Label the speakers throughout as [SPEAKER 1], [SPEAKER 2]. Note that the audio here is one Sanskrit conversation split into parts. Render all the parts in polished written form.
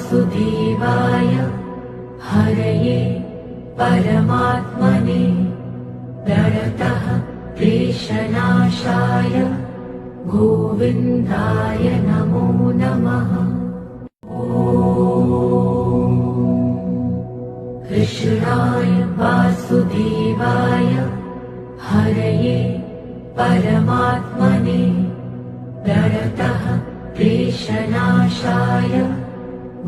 [SPEAKER 1] वासुदेवाय हरये परमात्मने प्रणतः क्लेशनाशाय गोविन्दाय नमो नमः। कृष्णाय वासुदेवाय हरये परमात्मने प्रणतः क्लेशनाशाय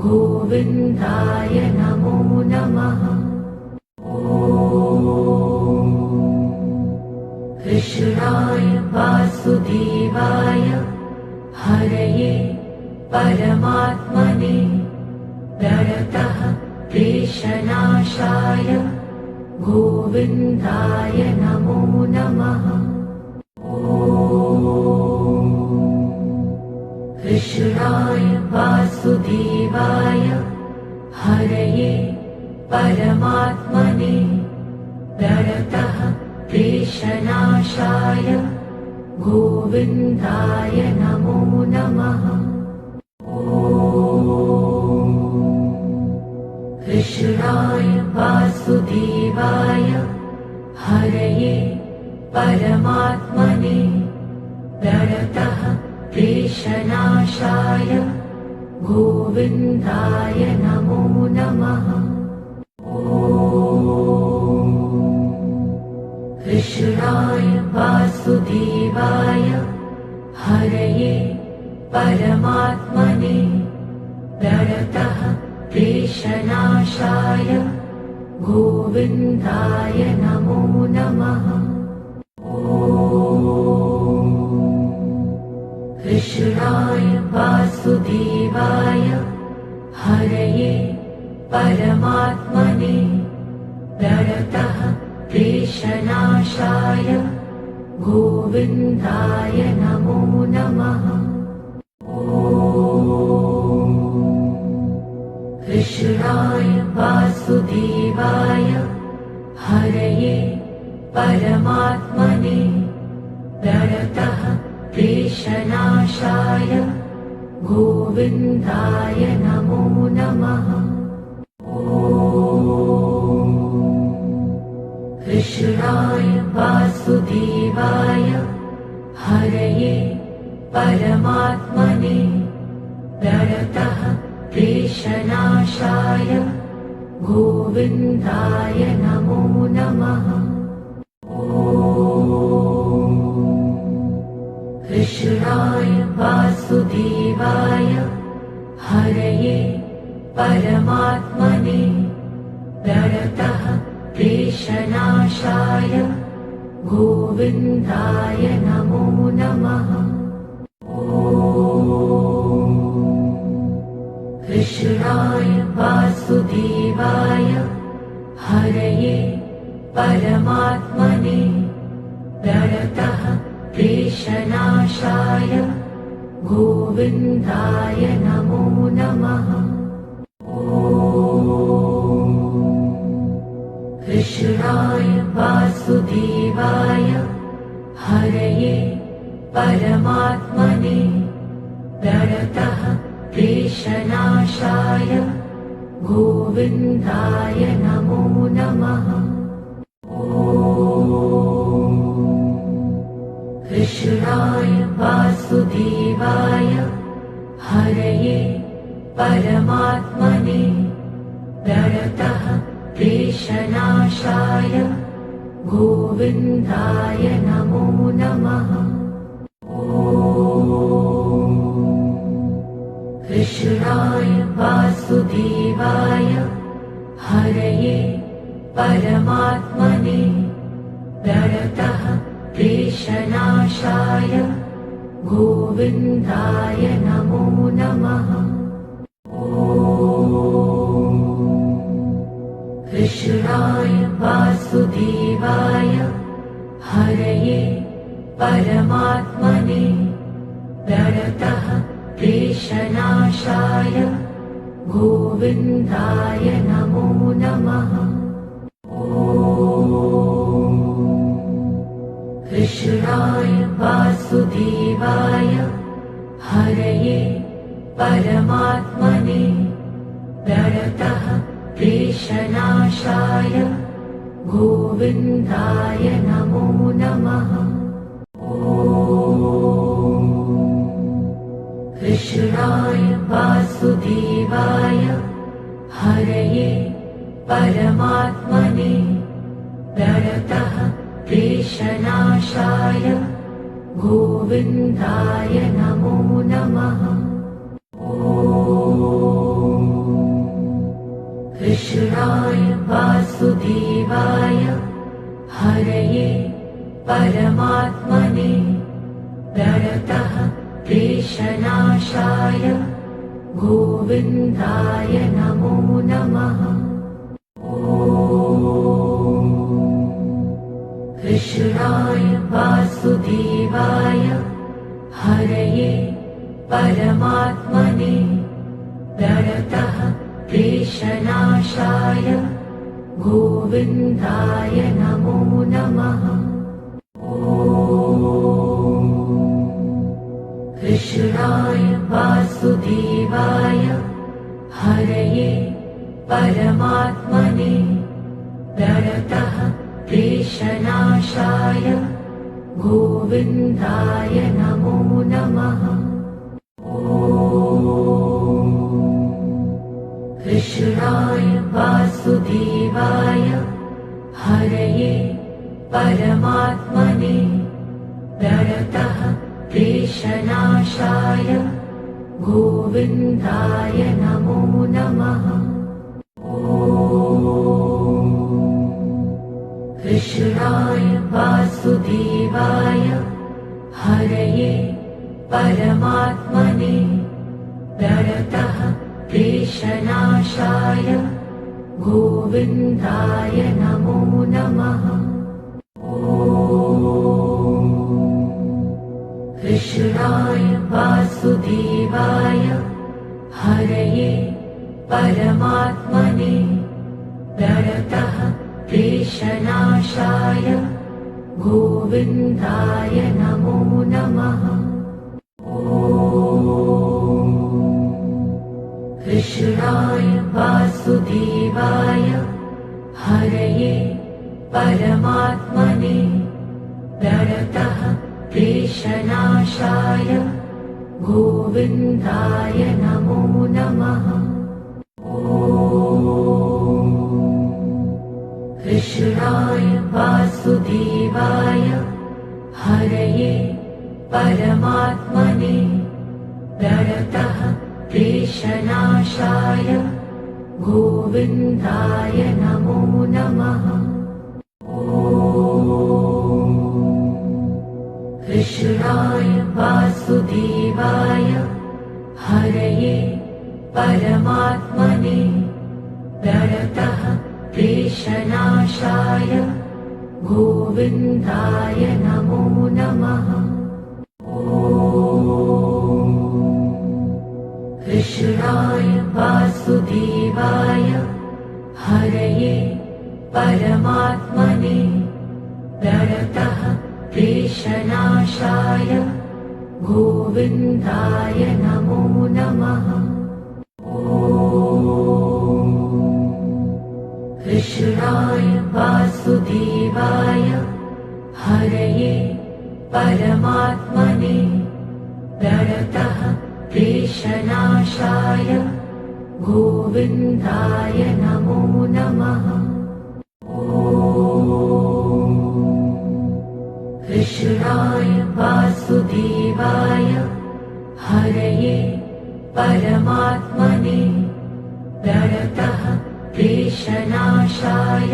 [SPEAKER 1] गोविन्दाय नमो नमः। कृष्णाय वासुदेवाय हरये परमात्मने प्रणतः क्लेशनाशाय गोविन्दाय नमो नमः। कृष्णाय वासुदेवाय हरये परमात्मने प्रणतः क्लेशनाशाय गोविन्दाय नमो नमः। कृष्णाय वासुदेवाय हरये परमात्मने प्रणतः क्लेशनाशाय गोविन्दाय नमो नमः। कृष्णाय वासुदेवाय हरये परमात्मने प्रणतः क्लेशनाशाय गोविन्दाय नमो नमः। कृष्णाय वासुदेवाय हरये परमात्मने प्रणतः क्लेशनाशाय गोविन्दाय नमो नमः। कृष्णाय वासुदेवाय हरये परमात्मने प्रणतः क्लेशनाशाय गोविन्दाय नमो नमः। कृष्णाय वासुदेवाय हरये परमात्मने प्रणतः क्लेशनाशाय गोविन्दाय नमो नमः। कृष्णाय वासुदेवाय हरये परमात्मने प्रणतः क्लेशनाशाय गोविन्दाय नमो नमः। कृष्णाय वासुदेवाय हरये परमात्मने प्रणतः क्लेशनाशाय गोविन्दाय नमो नमः। कृष्णाय वासुदेवाय हरये परमात्मने प्रणतः क्लेशनाशाय गोविन्दाय नमो नमः। कृष्णाय वासुदेवाय हरये परमात्मने प्रणतः क्लेशनाशाय गोविन्दाय नमो नमः। कृष्णाय वासुदेवाय हरये परमात्मने प्रणतः क्लेशनाशाय गोविन्दाय नमो नमः। कृष्णाय वासुदेवाय हरये परमात्मने प्रणतः क्लेशनाशाय गोविन्दाय नमो नमः। कृष्णाय वासुदेवाय हरये परमात्मने प्रणतः क्लेशनाशाय गोविन्दाय नमो नमः। कृष्णाय वासुदेवाय हरये परमात्मने प्रणतः क्लेशनाशाय गोविन्दाय नमो नमः। कृष्णाय वासुदेवाय हरये परमात्मने प्रणतः क्लेशनाशाय गोविन्दाय नमो नमः। कृष्णाय वासुदेवाय हरये परमात्मने प्रणतः क्लेशनाशाय गोविन्दाय नमो नमः। कृष्णाय वासुदेवाय हरये परमात्मने प्रणतः क्लेशनाशाय गोविन्दाय नमो नमः। कृष्णाय वासुदेवाय हरये परमात्मने प्रणतः क्लेशनाशाय गोविन्दाय नमो नमः। कृष्णाय वासुदेवाय हरये परमात्मने प्रणतः क्लेशनाशाय गोविन्दाय नमो नमः। कृष्णाय वासुदेवाय हरये परमात्मने प्रणतः क्लेशनाशाय गोविन्दाय नमो नमः। कृष्णाय वासुदेवाय हरये परमात्मने प्रणतः क्लेशनाशाय गोविन्दाय नमो नमः। कृष्णाय वासुदेवाय हरये परमात्मने प्रणतः क्लेशनाशाय गोविन्दाय नमो नमः। कृष्णाय वासुदेवाय हरये परमात्मने प्रणतः क्लेशनाशाय गोविन्दाय नमो नमः। कृष्णाय वासुदेवाय हरये परमात्मने प्रणतः क्लेशनाशाय गोविन्दाय नमो नमः। कृष्णाय वासुदेवाय हरये परमात्मने प्रणतः क्लेशनाशाय गोविन्दाय नमो नमः। कृष्णाय वासुदेवाय हरये परमात्मने प्रणतः क्लेशनाशाय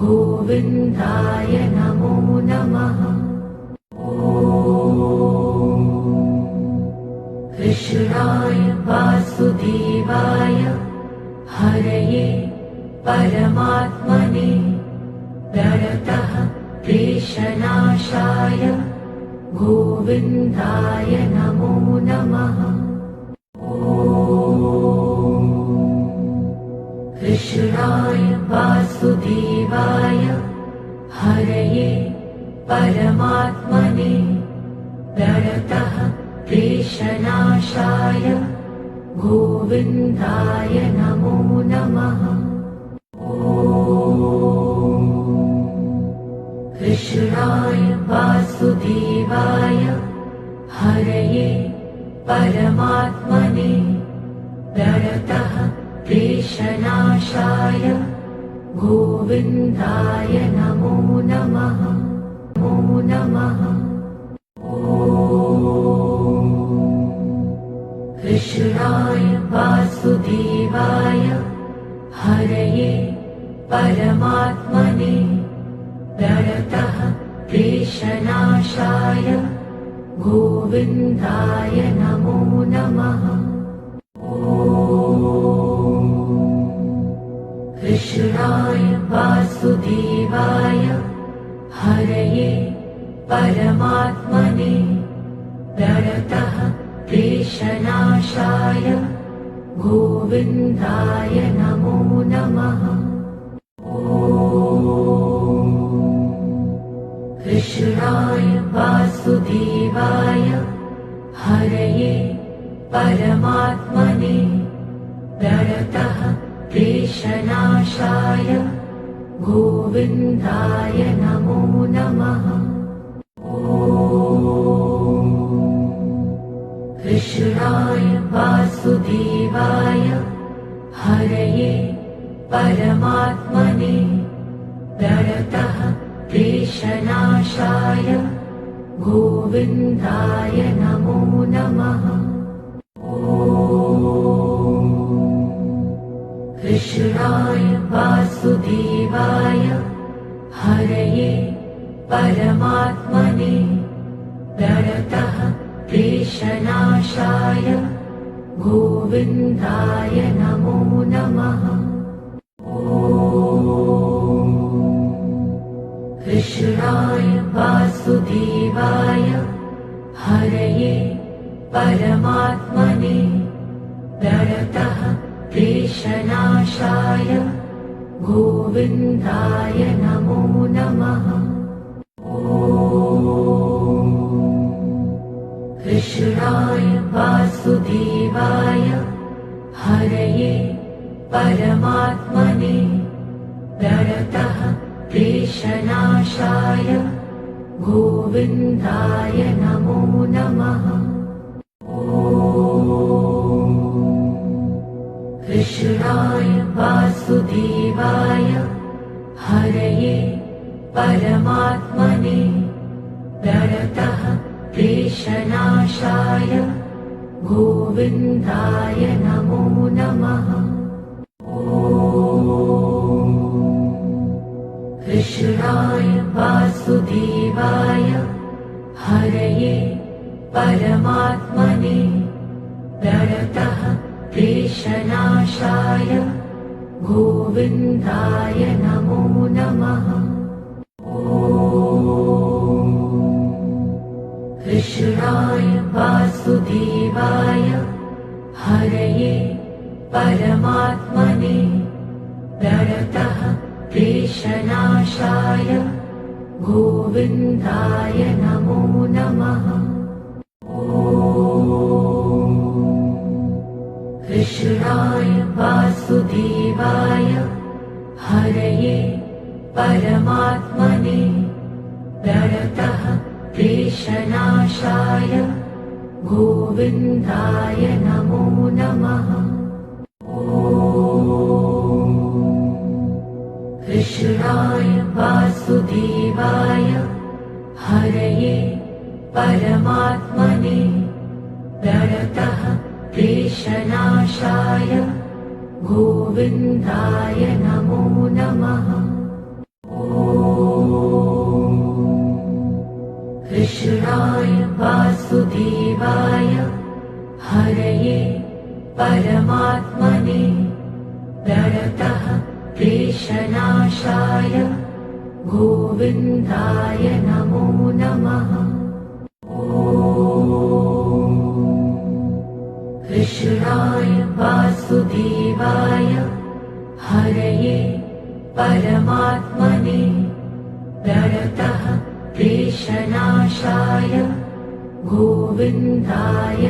[SPEAKER 1] गोविन्दाय नमो नमः। कृष्णाय वासुदेवाय हरये परमात्मने प्रणतः क्लेशनाशाय गोविन्दाय नमो नमः। कृष्णाय वासुदेवाय हरये परमात्मने प्रणतः क्लेशनाशाय गोविन्दाय नमो नमः। ॐ कृष्णाय वासुदेवाय हरये परमात्मने प्रणतः क्लेशनाशाय गोविन्दाय नमो नमः। नमो नमः। ॐ कृष्णाय वासुदेवाय हरये परमात्मने प्रणतः क्लेशनाशाय गोविन्दाय नमो नमः। ॐ कृष्णाय वासुदेवाय हरये परमात्मने प्रणतः क्लेशनाशाय गोविन्दाय नमो नमः। ॐ कृष्णाय वासुदेवाय हरये परमात्मने प्रणतः क्लेशनाशाय गोविन्दाय नमो नमः। ॐ कृष्णाय वासुदेवाय हरये परमात्मने प्रणतः क्लेशनाशाय गोविन्दाय नमो नमः। ॐ कृष्णाय वासुदेवाय हरये परमात्मने प्रणतः क्लेशनाशाय गोविन्दाय नमो नमः। ॐ कृष्णाय वासुदेवाय हरये परमात्मने प्रणतः क्लेशनाशाय गोविन्दाय नमो नमः। ॐ कृष्णाय वासुदेवाय हरये परमात्मने प्रणतः क्लेशनाशाय गोविन्दाय नमो नमः। ॐ कृष्णाय वासुदेवाय हरये परमात्मने प्रणतः क्लेशनाशाय गोविन्दाय नमो नमः। ॐ कृष्णाय वासुदेवाय हरये परमात्मने प्रणतः क्लेशनाशाय गोविन्दाय नमो नमः। ॐ कृष्णाय वासुदेवाय हरये परमात्मने प्रणतः क्लेशनाशाय गोविन्दाय नमो नमः। ॐ कृष्णाय वासुदेवाय हरये परमात्मने प्रणतः क्लेशनाशाय गोविन्दाय नमो नमः। ॐ कृष्णाय वासुदेवाय हरये परमात्मने प्रणतः क्लेशनाशाय गोविन्दाय नमो नमः। ॐ कृष्णाय वासुदेवाय हरये परमात्मने प्रणतः क्लेशनाशाय गोविन्दाय नमो नमः। ॐ कृष्णाय वासुदेवाय हरये परमात्मने प्रणतः क्लेशनाशाय गोविन्दाय